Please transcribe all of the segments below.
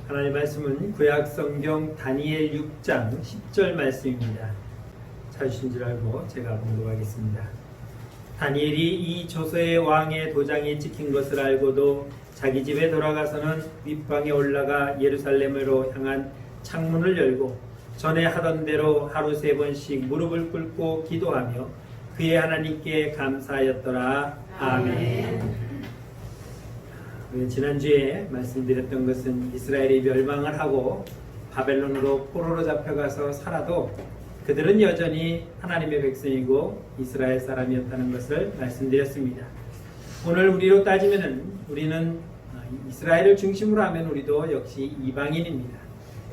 하나님의 말씀은 구약성경 다니엘 6장 10절 말씀입니다. 찾으신 줄 알고 제가 봉독하겠습니다. 다니엘이 이 조서의 왕의 도장이 찍힌 것을 알고도 자기 집에 돌아가서는 윗방에 올라가 예루살렘으로 향한 창문을 열고 전에 하던 대로 하루 3번씩 무릎을 꿇고 기도하며 그의 하나님께 감사하였더라. 아멘. 지난주에 말씀드렸던 것은 이스라엘이 멸망을 하고 바벨론으로 포로로 잡혀가서 살아도 그들은 여전히 하나님의 백성이고 이스라엘 사람이었다는 것을 말씀드렸습니다. 오늘 우리로 따지면은 우리는 이스라엘을 중심으로 하면 우리도 역시 이방인입니다.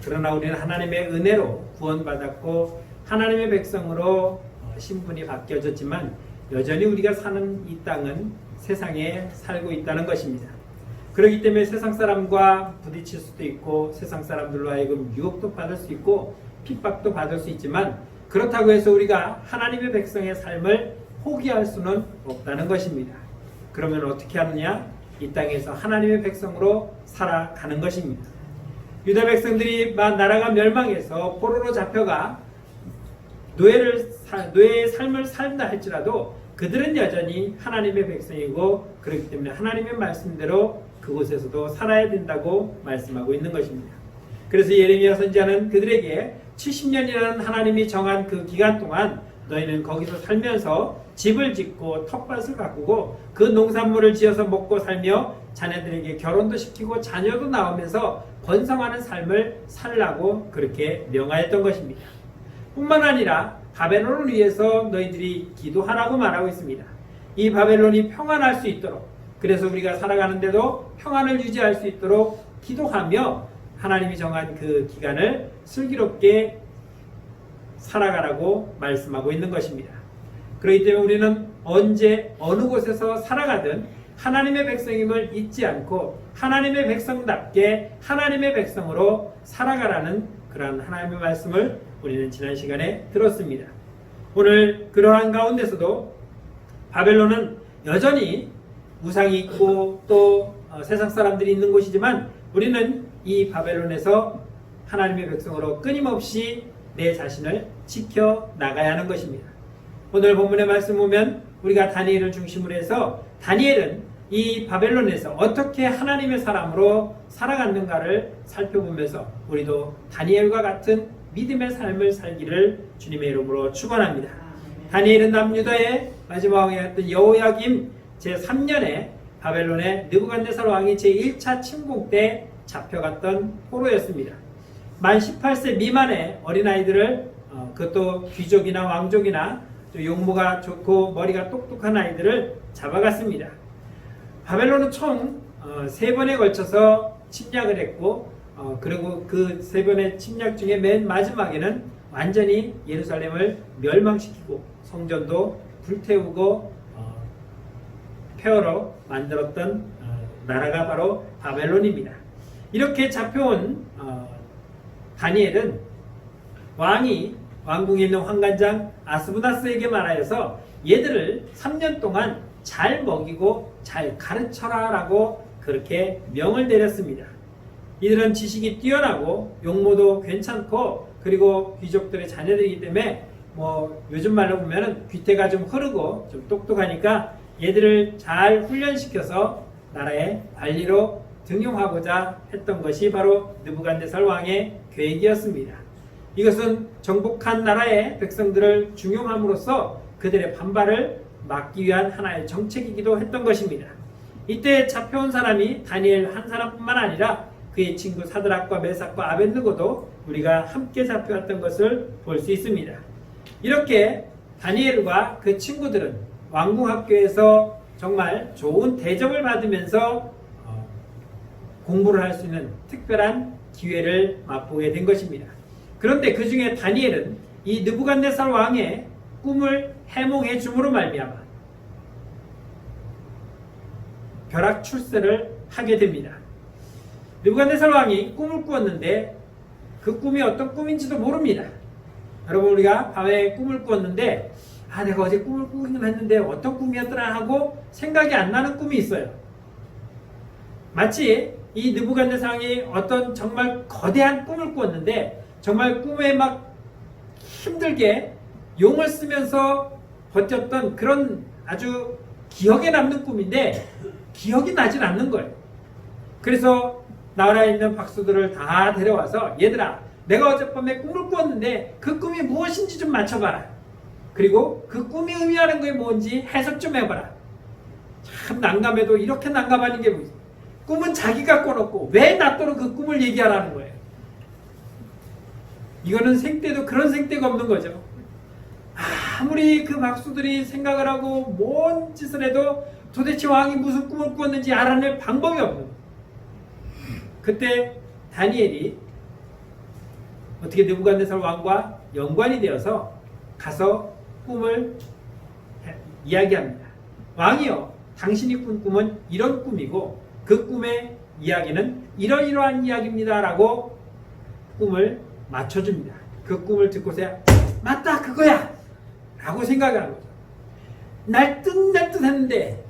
그러나 우리는 하나님의 은혜로 구원받았고 하나님의 백성으로 신분이 바뀌어졌지만 여전히 우리가 사는 이 땅은 세상에 살고 있다는 것입니다. 그렇기 때문에 세상 사람과 부딪힐 수도 있고 세상 사람들로 하여금 유혹도 받을 수 있고 핍박도 받을 수 있지만 그렇다고 해서 우리가 하나님의 백성의 삶을 포기할 수는 없다는 것입니다. 그러면 어떻게 하느냐? 이 땅에서 하나님의 백성으로 살아가는 것입니다. 유다 백성들이 나라가 멸망해서 포로로 잡혀가 노예의 삶을 산다 할지라도 그들은 여전히 하나님의 백성이고 그렇기 때문에 하나님의 말씀대로 그곳에서도 살아야 된다고 말씀하고 있는 것입니다. 그래서 예레미야 선지자는 그들에게 70년이라는 하나님이 정한 그 기간 동안 너희는 거기서 살면서 집을 짓고 텃밭을 가꾸고 그 농산물을 지어서 먹고 살며 자녀들에게 결혼도 시키고 자녀도 낳으면서 번성하는 삶을 살라고 그렇게 명하였던 것입니다. 뿐만 아니라 바벨론을 위해서 너희들이 기도하라고 말하고 있습니다. 이 바벨론이 평안할 수 있도록 그래서 우리가 살아가는데도 평안을 유지할 수 있도록 기도하며 하나님이 정한 그 기간을 슬기롭게 살아가라고 말씀하고 있는 것입니다. 그렇기 때문에 우리는 언제 어느 곳에서 살아가든 하나님의 백성임을 잊지 않고 하나님의 백성답게 하나님의 백성으로 살아가라는 그러한 하나님의 말씀을 우리는 지난 시간에 들었습니다. 오늘 그러한 가운데서도 바벨론은 여전히 우상이 있고 또 세상 사람들이 있는 곳이지만 우리는 이 바벨론에서 하나님의 백성으로 끊임없이 내 자신을 지켜나가야 하는 것입니다. 오늘 본문의 말씀 보면 우리가 다니엘을 중심으로 해서 다니엘은 이 바벨론에서 어떻게 하나님의 사람으로 살아갔는가를 살펴보면서 우리도 다니엘과 같은 믿음의 삶을 살기를 주님의 이름으로 축원합니다. 다니엘은 남유다의 마지막 왕이었던 여호야김 제3년에 바벨론의 느부갓네살 왕이 제1차 침공 때 잡혀갔던 포로였습니다. 만 18세 미만의 어린아이들을 그것도 귀족이나 왕족이나 또 용모가 좋고 머리가 똑똑한 아이들을 잡아갔습니다. 바벨론은 총 3번에 걸쳐서 침략을 했고 그리고 그 3번의 침략 중에 맨 마지막에는 완전히 예루살렘을 멸망시키고 성전도 불태우고 폐허로 만들었던 나라가 바로 바벨론입니다. 이렇게 잡혀온 다니엘은 왕이 왕궁에 있는 환관장 아스부나스에게 말하여서 얘들을 3년 동안 잘 먹이고 잘 가르쳐라 라고 그렇게 명을 내렸습니다. 이들은 지식이 뛰어나고 용모도 괜찮고 그리고 귀족들의 자녀들이기 때문에 요즘 말로 보면은 귀태가 좀 흐르고 좀 똑똑하니까 얘들을 잘 훈련시켜서 나라의 관리로 등용하고자 했던 것이 바로 느부갓네살 왕의 계획이었습니다. 이것은 정복한 나라의 백성들을 중용함으로써 그들의 반발을 막기 위한 하나의 정책이기도 했던 것입니다. 이때 잡혀온 사람이 다니엘 한 사람뿐만 아니라 그의 친구 사드락과 메삭과 아벳느고도 우리가 함께 잡혀왔던 것을 볼 수 있습니다. 이렇게 다니엘과 그 친구들은 왕궁학교에서 정말 좋은 대접을 받으면서 공부를 할 수 있는 특별한 기회를 맛보게 된 것입니다. 그런데 그 중에 다니엘은 이 느부갓네살 왕의 꿈을 해몽해 줌으로 말미암아 벼락 출세를 하게 됩니다. 느부갓네살 왕이 꿈을 꾸었는데 그 꿈이 어떤 꿈인지도 모릅니다. 여러분 우리가 밤에 꿈을 꾸었는데 내가 어제 꿈을 꾸기는 했는데 어떤 꿈이었더라 하고 생각이 안 나는 꿈이 있어요. 마치 이 느부갓네살이 어떤 정말 거대한 꿈을 꾸었는데 정말 꿈에 막 힘들게 용을 쓰면서 버텼던 그런 아주 기억에 남는 꿈인데 기억이 나질 않는 거예요. 그래서 나라에 있는 박수들을 다 데려와서 얘들아, 내가 어젯밤에 꿈을 꾸었는데 그 꿈이 무엇인지 좀 맞춰봐라. 그리고 그 꿈이 의미하는 게 뭔지 해석 좀 해봐라. 참 난감해도 이렇게 난감한 게 뭐지? 꿈은 자기가 꿔놓고 왜 나더러 그 꿈을 얘기하라는 거예요. 이거는 생때도 그런 생때가 없는 거죠. 아무리 그 박수들이 생각을 하고 뭔 짓을 해도 도대체 왕이 무슨 꿈을 꾸었는지 알아낼 방법이 없는 거예요. 그때 다니엘이 어떻게 느부갓네살 왕과 연관이 되어서 가서 꿈을 이야기합니다. 왕이여, 당신이 꾼 꿈은 이런 꿈이고 그 꿈의 이야기는 이러이러한 이야기입니다 라고 꿈을 맞춰줍니다. 그 꿈을 듣고서야 맞다, 그거야 라고 생각하는 거죠. 날듯날듯 했는데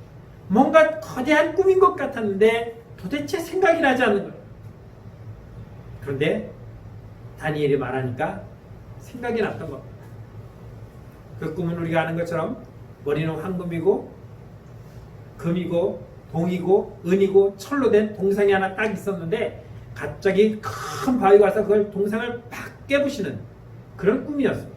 뭔가 거대한 꿈인 것 같았는데 도대체 생각이 나지 않는 거예요. 그런데 다니엘이 말하니까 생각이 났던 겁니다. 그 꿈은 우리가 아는 것처럼 머리는 황금이고 금이고 동이고 은이고 철로 된 동상이 하나 딱 있었는데 갑자기 큰 바위가 와서 그걸 동상을 팍 깨부시는 그런 꿈이었습니다.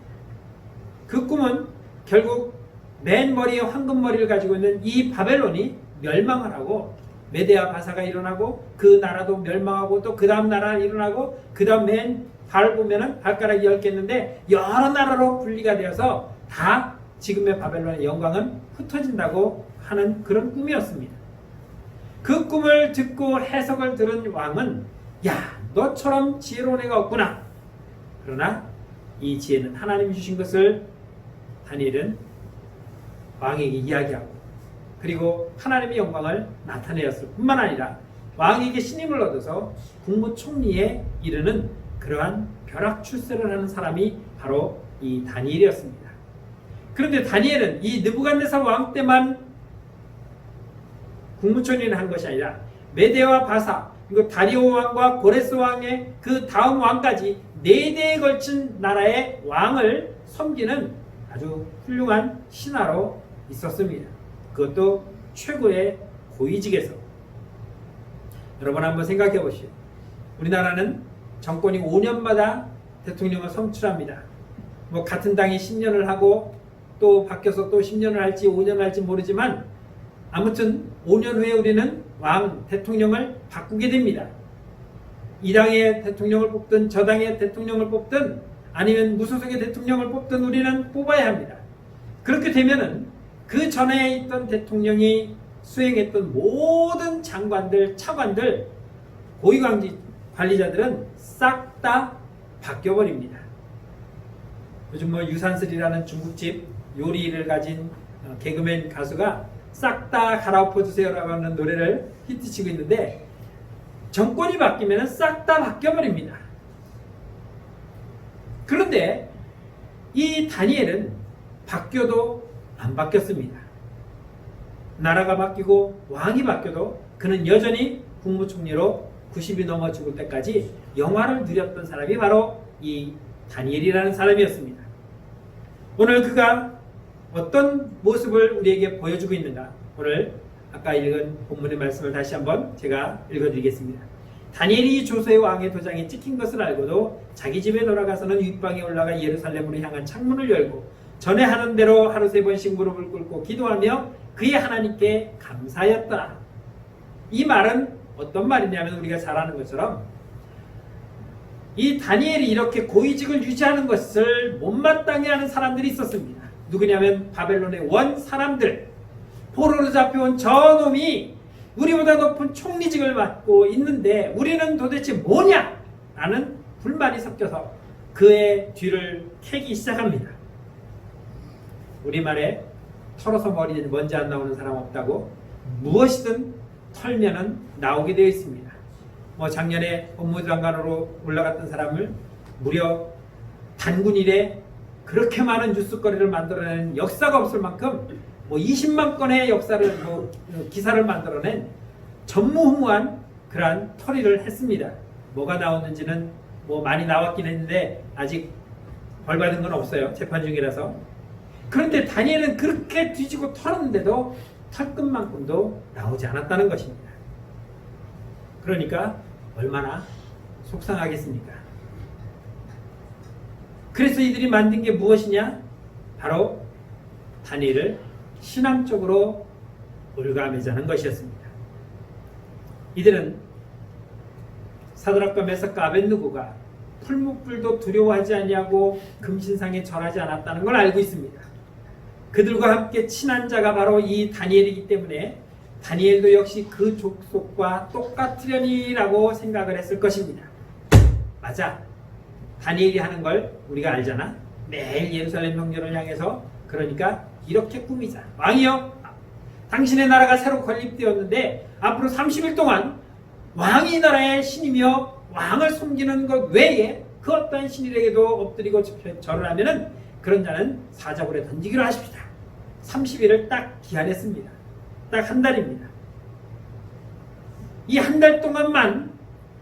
그 꿈은 결국 맨 머리에 황금머리를 가지고 있는 이 바벨론이 멸망을 하고 메데아 바사가 일어나고 그 나라도 멸망하고 또 그 다음 나라가 일어나고 그 다음 맨 발 보면은 발가락이 10개 있는데 여러 나라로 분리가 되어서 다 지금의 바벨론의 영광은 흩어진다고 하는 그런 꿈이었습니다. 그 꿈을 듣고 해석을 들은 왕은 야, 너처럼 지혜로운 애가 없구나. 그러나 이 지혜는 하나님이 주신 것을 다니엘은 왕에게 이야기하고 그리고 하나님의 영광을 나타내었을 뿐만 아니라 왕에게 신임을 얻어서 국무총리에 이르는 그러한 벼락출세를 하는 사람이 바로 이 다니엘이었습니다. 그런데 다니엘은 이 느부갓네살 왕 때만 국무총리를 한 것이 아니라 메데와 바사 그리고 다리오 왕과 고레스 왕의 그 다음 왕까지 4대에 걸친 나라의 왕을 섬기는 아주 훌륭한 신하로 있었습니다. 그것도 최고의 고위직에서. 여러분 한번 생각해 보시오. 우리나라는 정권이 5년마다 대통령을 선출합니다. 뭐 같은 당이 10년을 하고 또 바뀌어서 또 10년을 할지 5년을 할지 모르지만 아무튼 5년 후에 우리는 왕, 대통령을 바꾸게 됩니다. 이 당의 대통령을 뽑든 저 당의 대통령을 뽑든 아니면 무소속의 대통령을 뽑든 우리는 뽑아야 합니다. 그렇게 되면은 그 전에 있던 대통령이 수행했던 모든 장관들, 차관들, 고위관리자들은 싹 다 바뀌어버립니다. 요즘 뭐 유산슬이라는 중국집 요리를 가진 개그맨 가수가 싹 다 갈아엎어주세요라고 하는 노래를 히트치고 있는데 정권이 바뀌면 싹 다 바뀌어버립니다. 그런데 이 다니엘은 바뀌어도 안 바뀌었습니다. 나라가 바뀌고 왕이 바뀌어도 그는 여전히 국무총리로 90이 넘어 죽을 때까지 영화를 누렸던 사람이 바로 이 다니엘이라는 사람이었습니다. 오늘 그가 어떤 모습을 우리에게 보여주고 있는가? 오늘 아까 읽은 본문의 말씀을 다시 한번 제가 읽어드리겠습니다. 다니엘이 조서의 왕의 도장에 찍힌 것을 알고도 자기 집에 돌아가서는 윗방에 올라가 예루살렘으로 향한 창문을 열고 전에 하는 대로 하루 3번씩 무릎을 꿇고 기도하며 그의 하나님께 감사하였더라. 이 말은 어떤 말이냐면 우리가 잘 아는 것처럼 이 다니엘이 이렇게 고위직을 유지하는 것을 못마땅해 하는 사람들이 있었습니다. 누구냐면 바벨론의 원 사람들, 포로로 잡혀온 저놈이 우리보다 높은 총리직을 맡고 있는데 우리는 도대체 뭐냐? 라는 불만이 섞여서 그의 뒤를 캐기 시작합니다. 우리말에 털어서 머리에 먼지 안 나오는 사람 없다고 무엇이든 털면은 나오게 되어 있습니다. 뭐 작년에 법무장관으로 올라갔던 사람을 무려 단군 이래 그렇게 많은 뉴스거리를 만들어낸 역사가 없을 만큼 뭐 20만 건의 역사를 기사를 만들어낸 전무후무한 그러한 토리를 했습니다. 뭐가 나왔는지는 뭐 많이 나왔긴 했는데 아직 벌 받은 건 없어요. 재판 중이라서. 그런데 다니엘은 그렇게 뒤지고 털었는데도 털끝만큼도 나오지 않았다는 것입니다. 그러니까 얼마나 속상하겠습니까? 그래서 이들이 만든 게 무엇이냐? 바로 다니엘을 신앙적으로 올가매자는 것이었습니다. 이들은 사드락과 메삭과 아벳느고가 풀무불도 두려워하지 아니하고 금신상에 절하지 않았다는 걸 알고 있습니다. 그들과 함께 친한 자가 바로 이 다니엘이기 때문에 다니엘도 역시 그 족속과 똑같으려니라고 생각을 했을 것입니다. 맞아. 다니엘이 하는 걸 우리가 알잖아. 매일 예루살렘 성전을 향해서 그러니까 이렇게 꾸미자. 왕이여, 당신의 나라가 새로 건립되었는데 앞으로 30일 동안 왕이 나라의 신이며 왕을 섬기는 것 외에 그 어떠한 신일에게도 엎드리고 절을 하면은 그런 자는 사자굴에 던지기로 하십시다. 30일을 딱 기한했습니다. 딱 한 달입니다. 이 한 달 동안만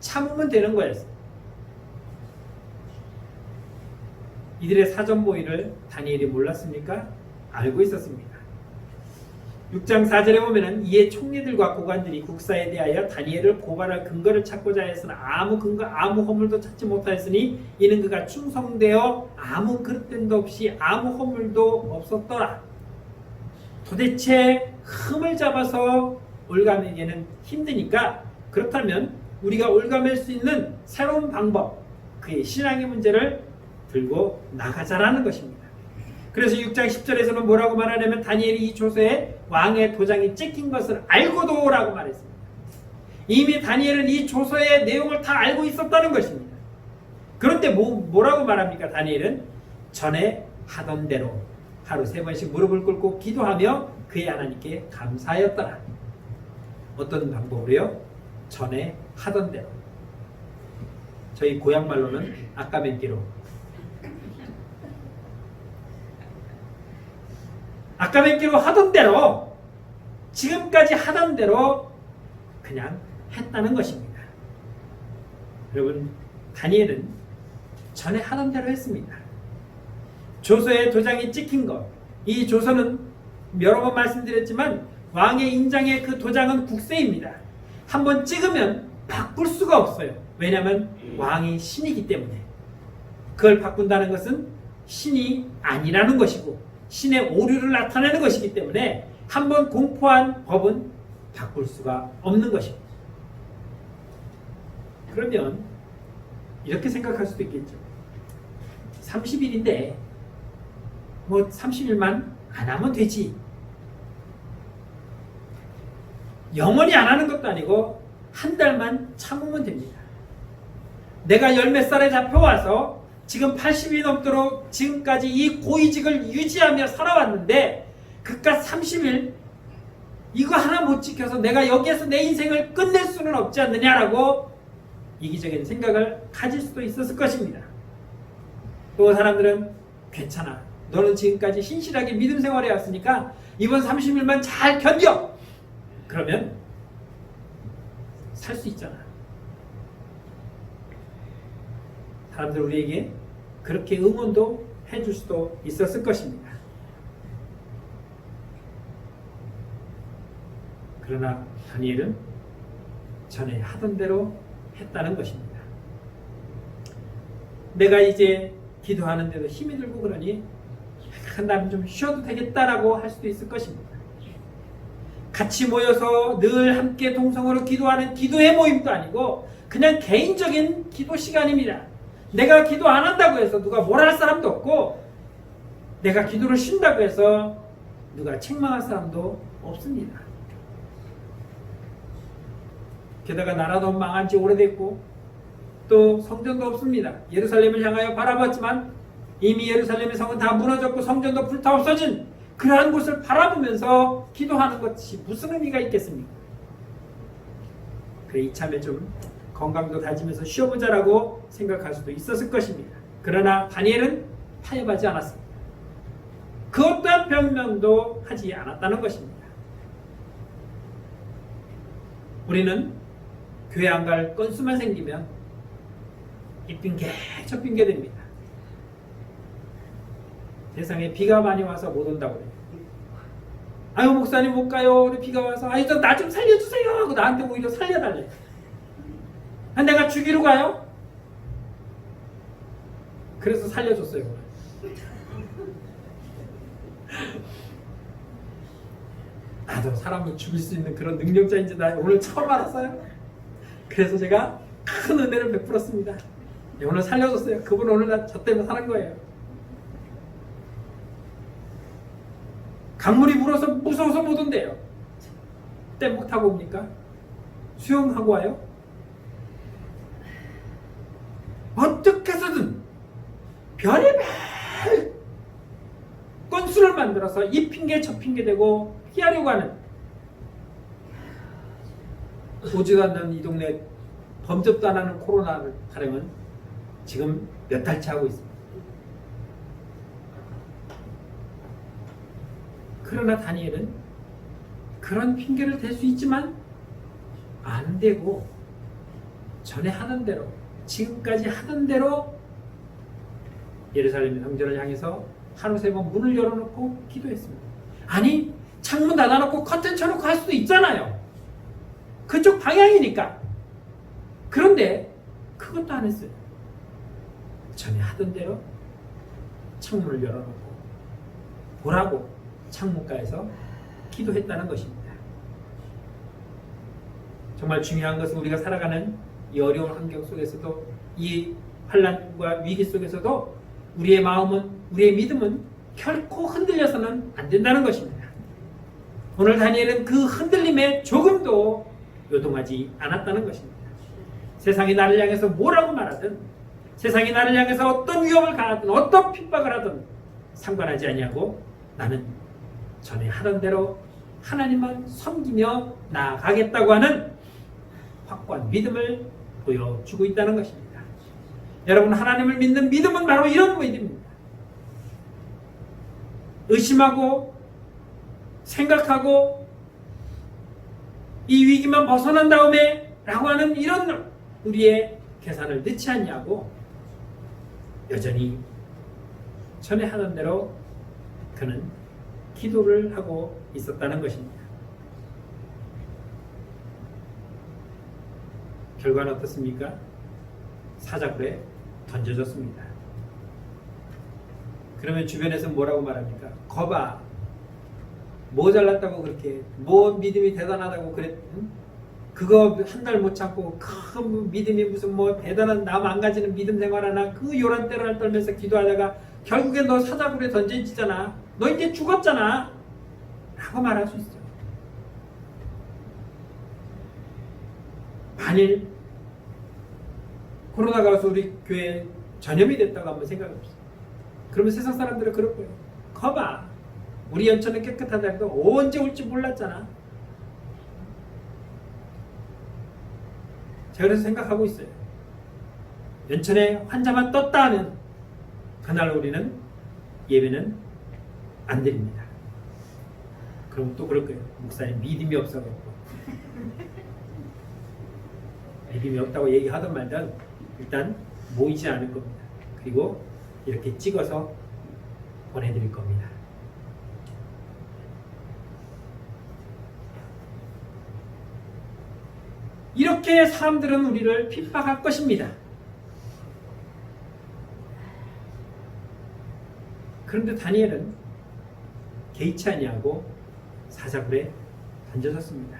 참으면 되는 거였어요. 이들의 사전 모의를 다니엘이 몰랐습니까? 알고 있었습니다. 6장 4절에 보면은 이에 총리들과 고관들이 국사에 대하여 다니엘을 고발할 근거를 찾고자 했으나 아무 근거 아무 허물도 찾지 못하였으니 이는 그가 충성되어 아무 그릇됨도 없이 아무 허물도 없었더라. 도대체 흠을 잡아서 올가매기에는 힘드니까 그렇다면 우리가 올가맬 수 있는 새로운 방법, 그의 신앙의 문제를 들고 나가자라는 것입니다. 그래서 6장 10절에서는 뭐라고 말하냐면 다니엘이 이 조서에 왕의 도장이 찍힌 것을 알고도 라고 말했습니다. 이미 다니엘은 이 조서의 내용을 다 알고 있었다는 것입니다. 그런데 뭐라고 말합니까? 다니엘은 전에 하던 대로 하루 3번씩 무릎을 꿇고 기도하며 그의 하나님께 감사하였더라. 어떤 방법으로요? 전에 하던 대로. 저희 고향 말로는 아까 멘기로. 아까 뵙기로 하던 대로 지금까지 하던 대로 그냥 했다는 것입니다. 여러분, 다니엘은 전에 하던 대로 했습니다. 조서에 도장이 찍힌 것, 이 조서는 여러 번 말씀드렸지만 왕의 인장의 그 도장은 국세입니다. 한번 찍으면 바꿀 수가 없어요. 왜냐하면 왕이 신이기 때문에. 그걸 바꾼다는 것은 신이 아니라는 것이고 신의 오류를 나타내는 것이기 때문에 한번 공포한 법은 바꿀 수가 없는 것입니다. 그러면 이렇게 생각할 수도 있겠죠. 30일인데 뭐 30일만 안 하면 되지. 영원히 안 하는 것도 아니고 한 달만 참으면 됩니다. 내가 10몇 살에 잡혀와서 지금 80이 넘도록 지금까지 이 고위직을 유지하며 살아왔는데 그깟 30일 이거 하나 못 지켜서 내가 여기에서 내 인생을 끝낼 수는 없지 않느냐라고 이기적인 생각을 가질 수도 있었을 것입니다. 또 사람들은 괜찮아. 너는 지금까지 신실하게 믿음 생활해 왔으니까 이번 30일만 잘 견뎌. 그러면 살 수 있잖아. 사람들 우리에게 그렇게 응원도 해줄 수도 있었을 것입니다. 그러나 다니엘은 전에 하던 대로 했다는 것입니다. 내가 이제 기도하는데도 힘이 들고 그러니 난 좀 쉬어도 되겠다라고 할 수도 있을 것입니다. 같이 모여서 늘 함께 동성으로 기도하는 기도의 모임도 아니고 그냥 개인적인 기도 시간입니다. 내가 기도 안 한다고 해서 누가 뭐라 할 사람도 없고 내가 기도를 쉰다고 해서 누가 책망할 사람도 없습니다. 게다가 나라도 망한 지 오래됐고 또 성전도 없습니다. 예루살렘을 향하여 바라봤지만 이미 예루살렘의 성은 다 무너졌고 성전도 불타 없어진 그러한 곳을 바라보면서 기도하는 것이 무슨 의미가 있겠습니까? 그래 이참에 좀 건강도 다지면서 쉬어보자라고 생각할 수도 있었을 것입니다. 그러나 다니엘은 타협하지 않았습니다. 그 어떠한 변명도 하지 않았다는 것입니다. 우리는 교회 안 갈 건수만 생기면 이 핑계 저 핑계 됩니다. 세상에 비가 많이 와서 못 온다고 그래요. 아유 목사님 못 가요. 우리 비가 와서 아유 나 좀 살려주세요 하고 나한테 오히려 살려달래. 아, 내가 죽이러 가요? 그래서 살려줬어요. 나도 사람을 죽일 수 있는 그런 능력자인지 나 오늘 처음 알았어요. 그래서 제가 큰 은혜를 베풀었습니다. 오늘 살려줬어요. 그분 오늘 저 때문에 살은 거예요. 강물이 불어서 무서워서 못 온대요. 땜목 타고 옵니까? 수영하고 와요? 어떻게 해서든 별의별 건수를 만들어서 이 핑계 저 핑계 대고 피하려고 하는, 오지도 않는 이 동네 범접도 안 하는 코로나를 타령은 지금 몇 달째 하고 있습니다. 그러나 다니엘은 그런 핑계를 댈 수 있지만 안 되고 전에 하던 대로, 지금까지 하던 대로 예루살렘 성전을 향해서 하루 3번 문을 열어놓고 기도했습니다. 아니 창문 닫아놓고 커튼 쳐놓고 할 수도 있잖아요. 그쪽 방향이니까. 그런데 그것도 안 했어요. 전에 하던 대로 창문을 열어놓고 보라고 창문가에서 기도했다는 것입니다. 정말 중요한 것은 우리가 살아가는 이 어려운 환경 속에서도, 이 환난과 위기 속에서도 우리의 마음은, 우리의 믿음은 결코 흔들려서는 안 된다는 것입니다. 오늘 다니엘은 그 흔들림에 조금도 요동하지 않았다는 것입니다. 세상이 나를 향해서 뭐라고 말하든, 세상이 나를 향해서 어떤 위협을 가하든 어떤 핍박을 하든 상관하지 아니하고 나는 전에 하던 대로 하나님만 섬기며 나아가겠다고 하는 확고한 믿음을 보여주고 있다는 것입니다. 여러분, 하나님을 믿는 믿음은 바로 이런 믿음입니다. 의심하고 생각하고 이 위기만 벗어난 다음에 라고 하는 이런 우리의 계산을 넣지 않냐고, 여전히 전에 하던 대로 그는 기도를 하고 있었다는 것입니다. 결과는 어떻습니까? 사자굴에 던져졌습니다. 그러면 주변에서 뭐라고 말합니까? 거봐, 뭐 잘났다고 그렇게, 뭐 믿음이 대단하다고 그랬, 응? 그거 한 달 못 참고 그 믿음이 무슨 뭐 대단한 남 안 가지는 믿음 생활하나, 그 요란 때를 떨면서 기도하다가 결국에 너 사자굴에 던져지잖아, 너 이제 죽었잖아 라고 말할 수 있어요. 만일 코로나가 와서 우리 교회에 전염이 됐다고 한번 생각해보세요. 그러면 세상 사람들은 그럴 거예요. 거봐, 우리 연천은 깨끗하다 해도 언제 올지 몰랐잖아. 제가 그래서 생각하고 있어요. 연천에 환자만 떴다 하면 그날 우리는 예배는 안 드립니다. 그럼 또 그럴 거예요. 목사님 믿음이 없어갖고. 믿음이 없다고 얘기하든 말든 일단 모이지 않을 겁니다. 그리고 이렇게 찍어서 보내드릴 겁니다. 이렇게 사람들은 우리를 핍박할 것입니다. 그런데 다니엘은 개의치 아니하고 사자굴에 던져졌습니다.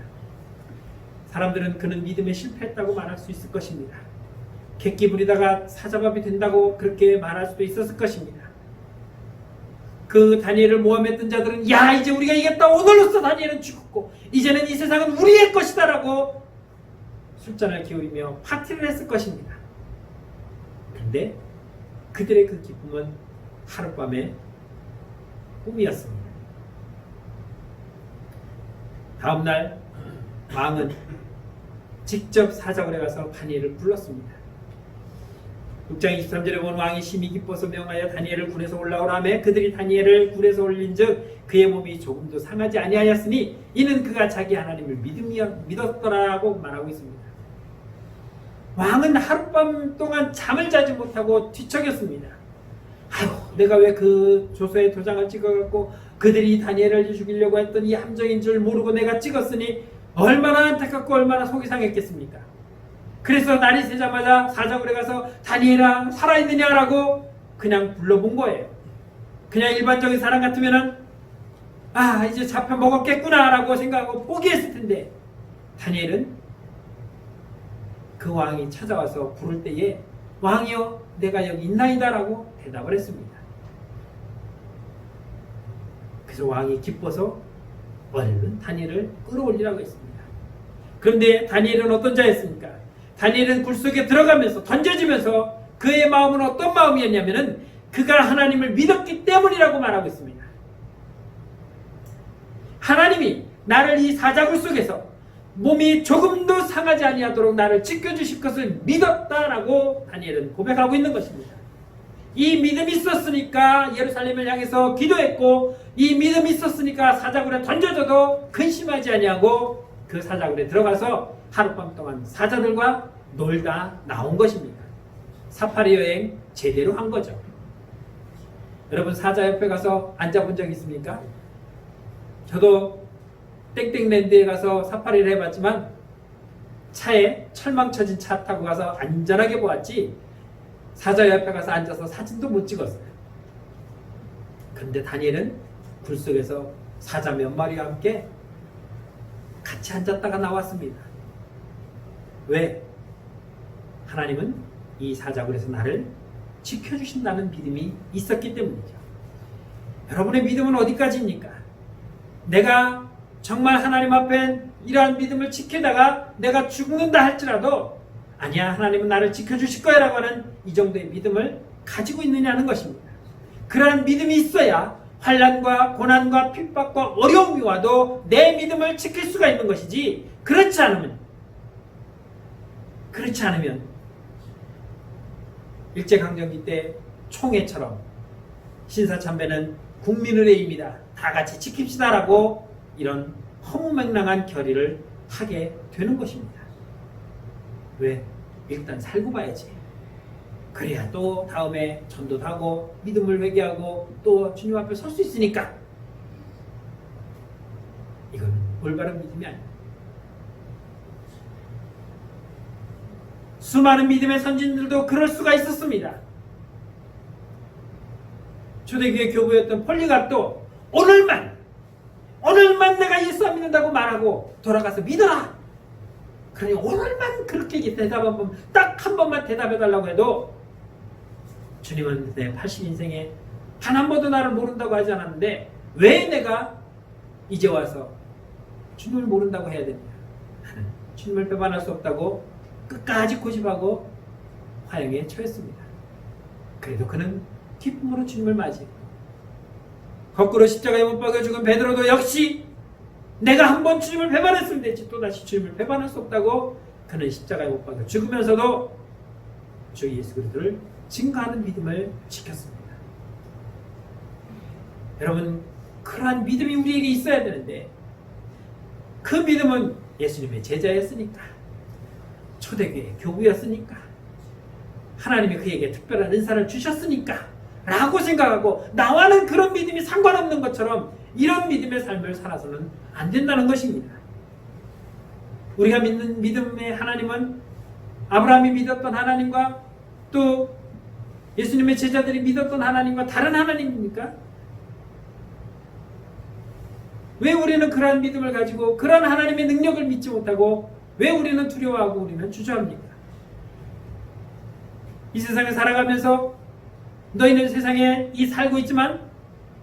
사람들은 그는 믿음에 실패했다고 말할 수 있을 것입니다. 객기 부리다가 사자밥이 된다고 그렇게 말할 수도 있었을 것입니다. 그 다니엘을 모함했던 자들은 야, 이제 우리가 이겼다, 오늘로써 다니엘은 죽었고 이제는 이 세상은 우리의 것이다 라고 술잔을 기울이며 파티를 했을 것입니다. 그런데 그들의 그 기쁨은 하룻밤의 꿈이었습니다. 다음날 왕은 직접 사자굴에 가서 다니엘을 불렀습니다. 6장 23절에 보면 왕이 심히 기뻐서 명하여 다니엘을 굴에서 올라오라 하매 그들이 다니엘을 굴에서 올린즉 그의 몸이 조금도 상하지 아니하였으니 이는 그가 자기 하나님을 믿었더라고 말하고 있습니다. 왕은 하룻밤 동안 잠을 자지 못하고 뒤척였습니다. 아유, 내가 왜 그 조서에 도장을 찍어갖고 그들이 다니엘을 죽이려고 했던 이 함정인 줄 모르고 내가 찍었으니 얼마나 안타깝고 얼마나 속이 상했겠습니까? 그래서 날이 새자마자 사자굴에 가서 다니엘아 살아있느냐라고 그냥 불러본 거예요. 그냥 일반적인 사람 같으면은 이제 잡혀먹었겠구나 라고 생각하고 포기했을 텐데, 다니엘은 그 왕이 찾아와서 부를 때에 왕이여 내가 여기 있나이다 라고 대답을 했습니다. 그래서 왕이 기뻐서 얼른 다니엘을 끌어올리라고 했습니다. 그런데 다니엘은 어떤 자였습니까? 다니엘은 굴 속에 들어가면서 던져지면서 그의 마음은 어떤 마음이었냐면은 그가 하나님을 믿었기 때문이라고 말하고 있습니다. 하나님이 나를 이 사자굴 속에서 몸이 조금도 상하지 아니하도록 나를 지켜주실 것을 믿었다라고 다니엘은 고백하고 있는 것입니다. 이 믿음이 있었으니까 예루살렘을 향해서 기도했고, 이 믿음이 있었으니까 사자굴에 던져져도 근심하지 아니하고 그 사자굴에 들어가서 하룻밤 동안 사자들과 놀다 나온 것입니다. 사파리 여행 제대로 한 거죠. 여러분, 사자 옆에 가서 앉아본 적 있습니까? 저도 땡땡랜드에 가서 사파리를 해봤지만 차에 철망 쳐진 차 타고 가서 안전하게 보았지 사자 옆에 가서 앉아서 사진도 못 찍었어요. 그런데 다니엘은 굴 속에서 사자 몇 마리와 함께 같이 앉았다가 나왔습니다. 왜? 하나님은 이 사자굴에서 나를 지켜주신다는 믿음이 있었기 때문이죠. 여러분의 믿음은 어디까지입니까? 내가 정말 하나님 앞에 이러한 믿음을 지키다가 내가 죽는다 할지라도 아니야, 하나님은 나를 지켜주실 거야 라고 하는 이 정도의 믿음을 가지고 있느냐는 것입니다. 그러한 믿음이 있어야 환난과 고난과 핍박과 어려움이 와도 내 믿음을 지킬 수가 있는 것이지, 그렇지 않으면 일제강점기 때 총회처럼 신사참배는 국민의 힘이다, 다 같이 지킵시다 라고 이런 허무맹랑한 결의를 하게 되는 것입니다. 왜? 일단 살고 봐야지. 그래야 또 다음에 전도도 하고 믿음을 회개하고 또 주님 앞에 설 수 있으니까. 이건 올바른 믿음이 아닙니다. 수많은 믿음의 선진들도 그럴 수가 있었습니다. 초대교회 교부였던 폴리갑도 오늘만 내가 예수 안 믿는다고 말하고 돌아가서 믿어라. 그러니 오늘만 그렇게 대답 딱 한 번만 대답해달라고 해도 주님은 내 80인생에 단 한 번도 나를 모른다고 하지 않았는데 왜 내가 이제 와서 주님을 모른다고 해야 됩니까? 나는 주님을 배반할 수 없다고 끝까지 고집하고 화형에 처했습니다. 그래도 그는 기쁨으로 주님을 맞이했고, 거꾸로 십자가에 못 박혀 죽은 베드로도 역시 내가 한번 주님을 배반했으면 되지 또다시 주님을 배반할 수 없다고 그는 십자가에 못 박혀 죽으면서도 주 예수 그리스도를 증거하는 믿음을 지켰습니다. 여러분, 그러한 믿음이 우리에게 있어야 되는데 그 믿음은 예수님의 제자였으니까, 초대교회 교부였으니까, 하나님이 그에게 특별한 은사를 주셨으니까 라고 생각하고 나와는 그런 믿음이 상관없는 것처럼 이런 믿음의 삶을 살아서는 안 된다는 것입니다. 우리가 믿는 믿음의 하나님은 아브라함이 믿었던 하나님과 또 예수님의 제자들이 믿었던 하나님과 다른 하나님입니까? 왜 우리는 그러한 믿음을 가지고 그러한 하나님의 능력을 믿지 못하고 왜 우리는 두려워하고 우리는 주저합니까? 이 세상에 살아가면서 너희는 세상에 살고 있지만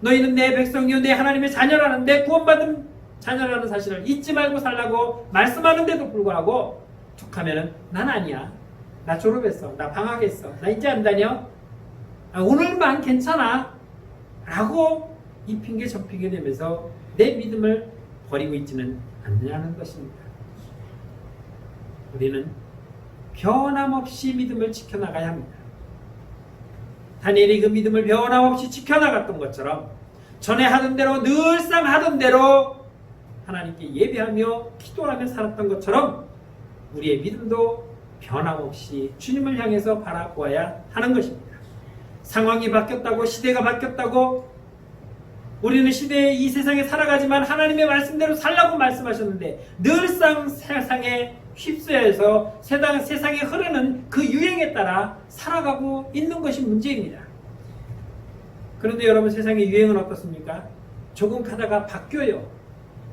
너희는 내 백성이요 내 하나님의 자녀라는, 내 구원받은 자녀라는 사실을 잊지 말고 살라고 말씀하는데도 불구하고 툭하면은 난 아니야, 나 졸업했어, 나 방학했어, 나 이제 안 다녀, 오늘만 괜찮아 라고 이 핑계 저 핑계 내면서 내 믿음을 버리고 있지는 않느냐는 것입니다. 우리는 변함없이 믿음을 지켜나가야 합니다. 다니엘이 그 믿음을 변함없이 지켜나갔던 것처럼 전에 하던 대로 늘상 하던 대로 하나님께 예배하며 기도하며 살았던 것처럼 우리의 믿음도 변함없이 주님을 향해서 바라보아야 하는 것입니다. 상황이 바뀌었다고, 시대가 바뀌었다고, 우리는 시대의 이 세상에 살아가지만 하나님의 말씀대로 살라고 말씀하셨는데 늘상 세상에 휩싸여서 세상에 흐르는 그 유행에 따라 살아가고 있는 것이 문제입니다. 그런데 여러분, 세상의 유행은 어떻습니까? 조금 가다가 바뀌어요.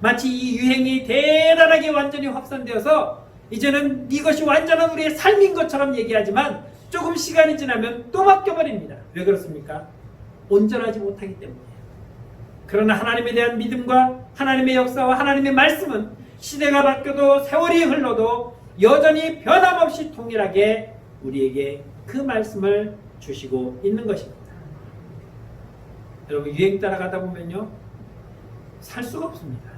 마치 이 유행이 대단하게 완전히 확산되어서 이제는 이것이 완전한 우리의 삶인 것처럼 얘기하지만 조금 시간이 지나면 또 바뀌어버립니다. 왜 그렇습니까? 온전하지 못하기 때문이에요. 그러나 하나님에 대한 믿음과 하나님의 역사와 하나님의 말씀은 시대가 바뀌어도 세월이 흘러도 여전히 변함없이 동일하게 우리에게 그 말씀을 주시고 있는 것입니다. 여러분, 유행 따라가다 보면요, 살 수가 없습니다.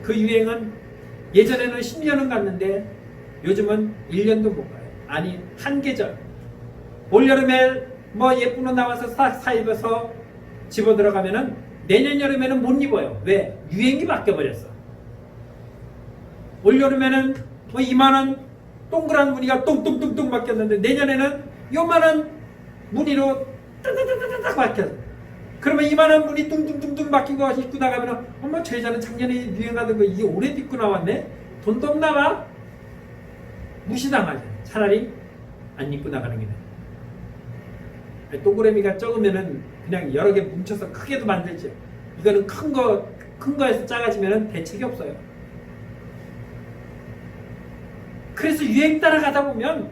그 유행은 예전에는 10년은 갔는데 요즘은 1년도 못 가요. 아니, 한 계절. 올여름에 뭐 예쁜 옷 나와서 사 입어서 집어 들어가면은 내년 여름에는 못 입어요. 왜? 유행이 바뀌어버렸어. 올여름에는 뭐 이만한 동그란 무늬가 똥똥똥똥 바뀌었는데 내년에는 요만한 무늬로 따다다다닥 바뀌었어. 그러면 이만한 무늬 뚱뚱뚱뚱 바뀐 거 입고 나가면은 엄마 저 여자는 작년에 유행하던 거 이게 올해도 입고 나왔네? 돈도 없나 봐? 무시당하죠. 차라리 안 입고 나가는 게 나아요. 동그라미가 적으면은 그냥 여러 개 뭉쳐서 크게도 만들죠. 이거는 큰 거에서 작아지면은 대책이 없어요. 그래서 유행 따라가다 보면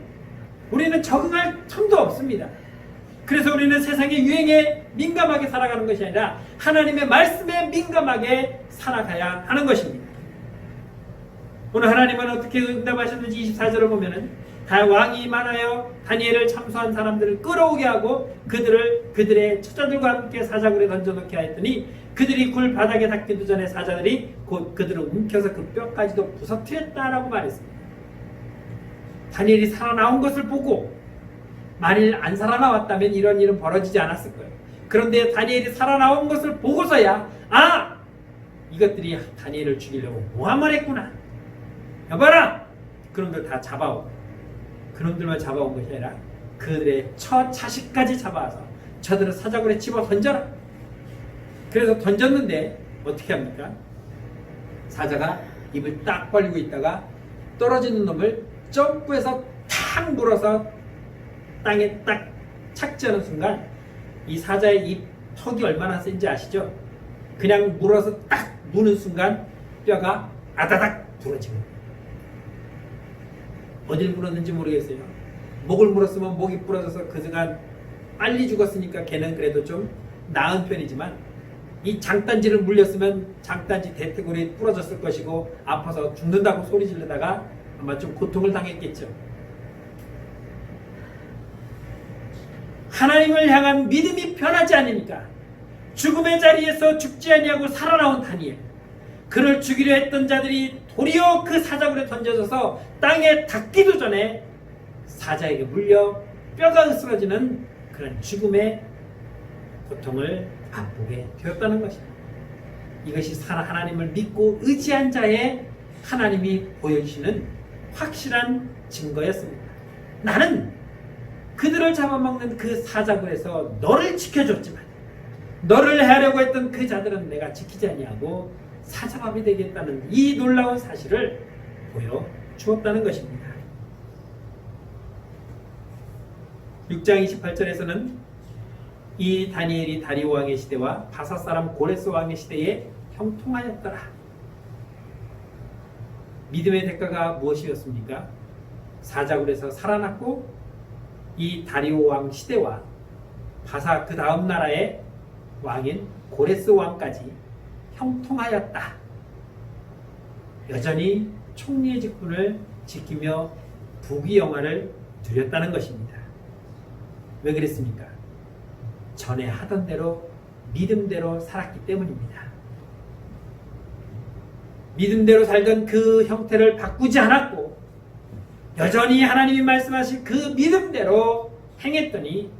우리는 적응할 틈도 없습니다. 그래서 우리는 세상의 유행에 민감하게 살아가는 것이 아니라 하나님의 말씀에 민감하게 살아가야 하는 것입니다. 오늘 하나님은 어떻게 응답하셨는지 24절을 보면은 왕이 많아요 다니엘을 참소한 사람들을 끌어오게 하고 그들의 처자들과 함께 사자굴에 던져놓게 하였더니 그들이 굴 바닥에 닿기도 전에 사자들이 곧 그들을 움켜서 그 뼈까지도 부서뜨렸다라고 말했습니다. 다니엘이 살아나온 것을 보고 만일 안 살아나왔다면 이런 일은 벌어지지 않았을 거예요. 그런데 다니엘이 살아나온 것을 보고서야 이것들이 다니엘을 죽이려고 모함을 했구나. 여봐라! 그놈들 다 잡아오고 그놈들만 잡아온 것이 아니라 그들의 처 자식까지 잡아와서 저들은 사자굴에 집어 던져라. 그래서 던졌는데 어떻게 합니까? 사자가 입을 딱 벌리고 있다가 떨어지는 놈을 점프해서 탁 물어서 땅에 딱 착지하는 순간 이 사자의 입 턱이 얼마나 센지 아시죠? 그냥 물어서 딱 무는 순간 뼈가 아다닥 부러집니다. 어딜 물었는지 모르겠어요. 목을 물었으면 목이 부러져서 그 순간 빨리 죽었으니까 걔는 그래도 좀 나은 편이지만 이 장단지를 물렸으면 장단지 대퇴골이 부러졌을 것이고 아파서 죽는다고 소리 지르다가 아마 좀 고통을 당했겠죠. 하나님을 향한 믿음이 변하지 않으니까 죽음의 자리에서 죽지 아니하고 살아나온 다니엘, 그를 죽이려 했던 자들이 도리어 그 사자굴에 던져져서 땅에 닿기도 전에 사자에게 물려 뼈가 으스러지는 그런 죽음의 고통을 맛보게 되었다는 것입니다. 이것이 하나님을 믿고 의지한 자의 하나님이 보여주시는 확실한 증거였습니다. 나는 그들을 잡아먹는 그 사자굴에서 너를 지켜줬지만 너를 해하려고 했던 그 자들은 내가 지키지 아니하고 사자밥이 되겠다는 이 놀라운 사실을 보여주었다는 것입니다. 6장 28절에서는 이 다니엘이 다리오 왕의 시대와 바사 사람 고레스 왕의 시대에 형통하였더라. 믿음의 대가가 무엇이었습니까? 사자굴에서 살아났고 이 다리오 왕 시대와 바사 그 다음 나라의 왕인 고레스 왕까지 형통하였다. 여전히 총리의 직분을 지키며 부귀영화를 누렸다는 것입니다. 왜 그랬습니까? 전에 하던 대로 믿음대로 살았기 때문입니다. 믿음대로 살던 그 형태를 바꾸지 않았고 여전히 하나님이 말씀하신 그 믿음대로 행했더니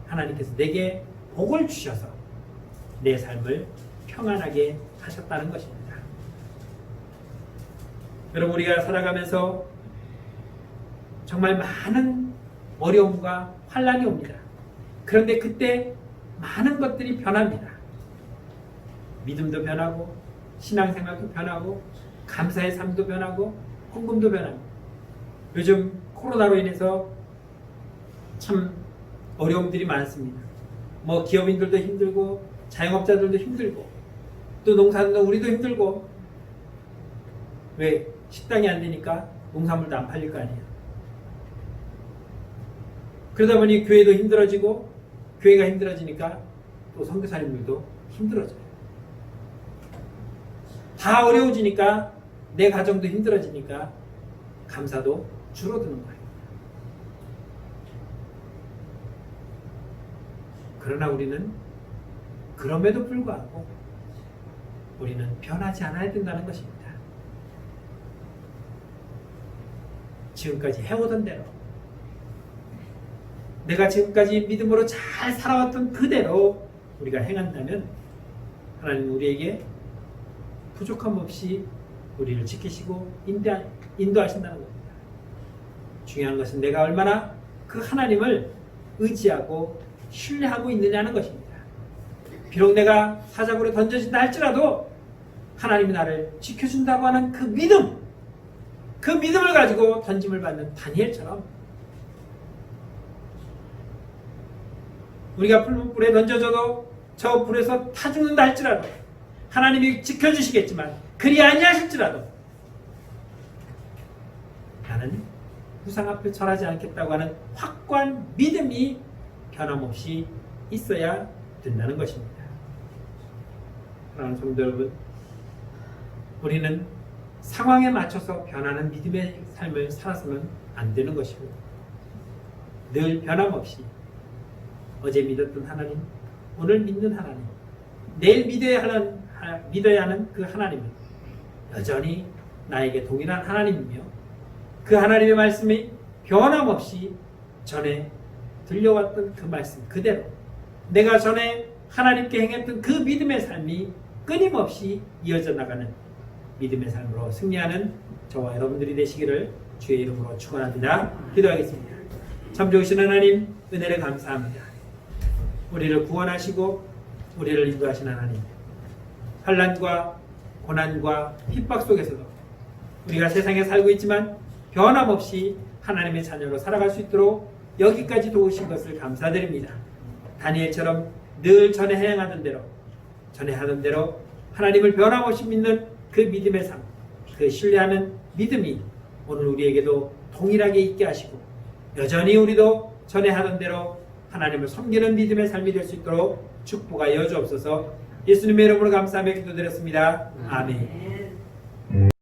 하나님께서 내게 복을 주셔서 내 삶을 평안하게 하셨다는 것입니다. 여러분, 우리가 살아가면서 정말 많은 어려움과 환란이 옵니다. 그런데 그때 많은 것들이 변합니다. 믿음도 변하고 신앙생활도 변하고 감사의 삶도 변하고 헌금도 변합니다. 요즘 코로나로 인해서 참 어려움들이 많습니다. 뭐 기업인들도 힘들고 자영업자들도 힘들고 또 농사도 우리도 힘들고 왜 식당이 안 되니까 농산물도 안 팔릴 거 아니에요. 그러다 보니 교회도 힘들어지고 교회가 힘들어지니까 또 선교사님들도 힘들어져요. 다 어려워지니까 내 가정도 힘들어지니까 감사도 줄어드는 거예요. 그러나 우리는 그럼에도 불구하고 우리는 변하지 않아야 된다는 것입니다. 지금까지 해오던 대로 내가 지금까지 믿음으로 잘 살아왔던 그대로 우리가 행한다면 하나님 우리에게 부족함 없이 우리를 지키시고 인도하신다는 겁니다. 중요한 것은 내가 얼마나 그 하나님을 의지하고 신뢰하고 있느냐는 것입니다. 비록 내가 사자굴에 던져진다 할지라도 하나님이 나를 지켜준다고 하는 그 믿음, 그 믿음을 가지고 던짐을 받는 다니엘처럼 우리가 불에 던져져도 저 불에서 타 죽는다 할지라도 하나님이 지켜주시겠지만 그리 아니하실지라도 나는 우상 앞에 절하지 않겠다고 하는 확고한 믿음이 변함없이 있어야 된다는 것입니다. 사랑하는 성도 여러분, 우리는 상황에 맞춰서 변하는 믿음의 삶을 살아서는 안 되는 것이고 늘 변함없이 어제 믿었던 하나님, 오늘 믿는 하나님, 내일 믿어야 하는 그 하나님은 여전히 나에게 동일한 하나님이며 그 하나님의 말씀이 변함없이 전에 들려왔던 그 말씀 그대로 내가 전에 하나님께 행했던 그 믿음의 삶이 끊임없이 이어져 나가는 믿음의 삶으로 승리하는 저와 여러분들이 되시기를 주의 이름으로 축원합니다. 기도하겠습니다. 참 좋으신 하나님, 은혜를 감사합니다. 우리를 구원하시고 우리를 인도하신 하나님, 환난과 고난과 핍박 속에서도 우리가 세상에 살고 있지만 변함없이 하나님의 자녀로 살아갈 수 있도록 여기까지 도우신 것을 감사드립니다. 다니엘처럼 늘 전에 행하던 대로 하나님을 변함없이 믿는 그 믿음의 삶, 그 신뢰하는 믿음이 오늘 우리에게도 동일하게 있게 하시고 여전히 우리도 전에 하던 대로 하나님을 섬기는 믿음의 삶이 될 수 있도록 축복하여 주옵소서. 예수님의 이름으로 감사하며 기도드렸습니다. 아멘.